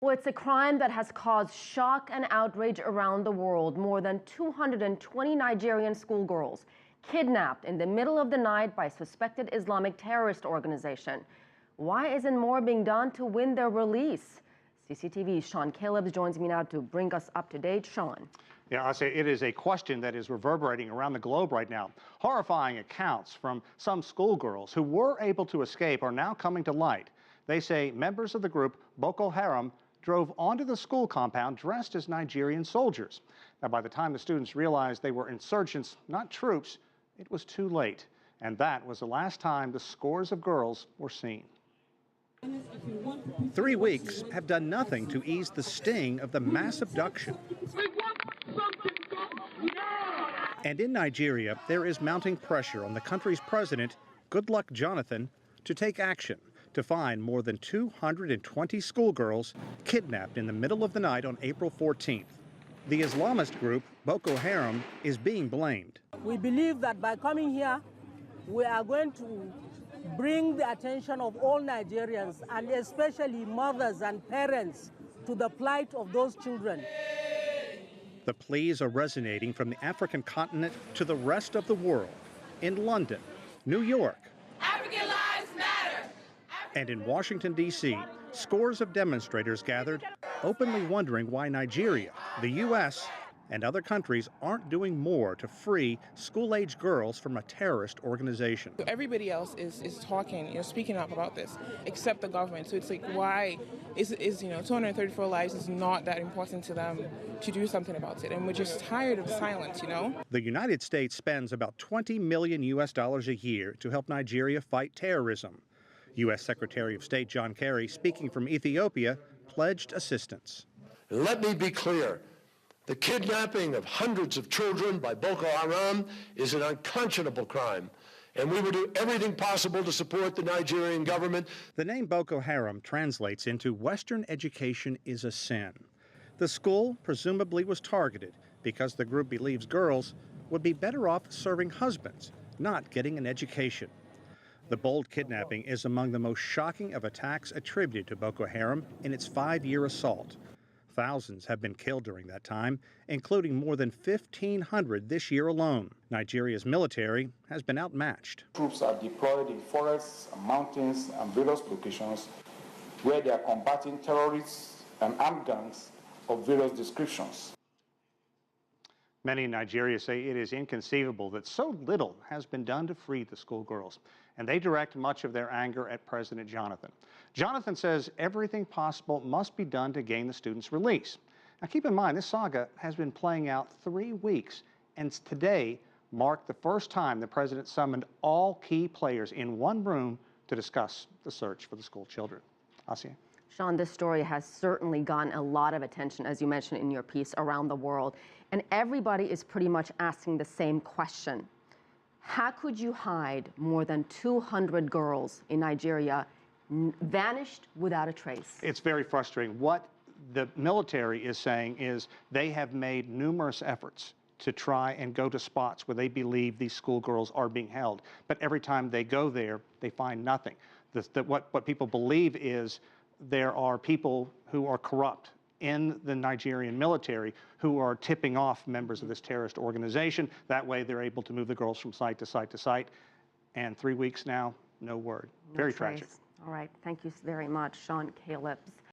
Well, it's a crime that has caused shock and outrage around the world. More than 220 Nigerian schoolgirls kidnapped in the middle of the night by a suspected Islamic terrorist organization. Why isn't more being done to win their release? CCTV's Callebs joins me now to bring us up to date. Sean. Yeah, I say it is a question that is reverberating around the globe right now. Horrifying accounts from some schoolgirls who were able to escape are now coming to light. They say members of the group Boko Haram drove onto the school compound dressed as Nigerian soldiers. Now, by the time the students realized they were insurgents, not troops, it was too late. And that was the last time the scores of girls were seen. 3 weeks have done nothing to ease the sting of the mass abduction. And in Nigeria, there is mounting pressure on the country's president, Goodluck Jonathan, to take action to find more than 220 schoolgirls kidnapped in the middle of the night on April 14th. The Islamist group, Boko Haram, is being blamed. We believe that by coming here, we are going to bring the attention of all Nigerians, and especially mothers and parents, to the plight of those children. The pleas are resonating from the African continent to the rest of the world. In London, New York, African lives matter. And in Washington, D.C., scores of demonstrators gathered, openly wondering why Nigeria, the U.S., and other countries aren't doing more to free school-age girls from a terrorist organization. Everybody else is talking, speaking up about this, except the government. So it's like, why is 234 lives is not that important to them to do something about it? And we're just tired of silence, The United States spends about $20 million a year to help Nigeria fight terrorism. U.S. Secretary of State John Kerry, speaking from Ethiopia, pledged assistance. Let me be clear. The kidnapping of hundreds of children by Boko Haram is an unconscionable crime, and we will do everything possible to support the Nigerian government. The name Boko Haram translates into Western education is a sin. The school presumably was targeted because the group believes girls would be better off serving husbands, not getting an education. The bold kidnapping is among the most shocking of attacks attributed to Boko Haram in its 5-year assault. Thousands have been killed during that time, including more than 1,500 this year alone. Nigeria's military has been outmatched. Troops are deployed in forests, mountains, and various locations where they are combating terrorists and armed gangs of various descriptions. Many in Nigeria say it is inconceivable that so little has been done to free the schoolgirls, and they direct much of their anger at President Jonathan. Jonathan says everything possible must be done to gain the students' release. Now keep in mind, this saga has been playing out 3 weeks, and today marked the first time the president summoned all key players in one room to discuss the search for the school children. Asia? Sean, this story has certainly gotten a lot of attention, as you mentioned in your piece, around the world. And everybody is pretty much asking the same question. How could you hide more than 200 girls in Nigeria vanished without a trace? It's very frustrating. What the military is saying is they have made numerous efforts to try and go to spots where they believe these schoolgirls are being held. But every time they go there, they find nothing. What people believe is there are people who are corrupt in the Nigerian military who are tipping off members of this terrorist organization. That way they're able to move the girls from site to site to site. And 3 weeks now, no word. Very tragic. All right. Thank you very much, Callebs.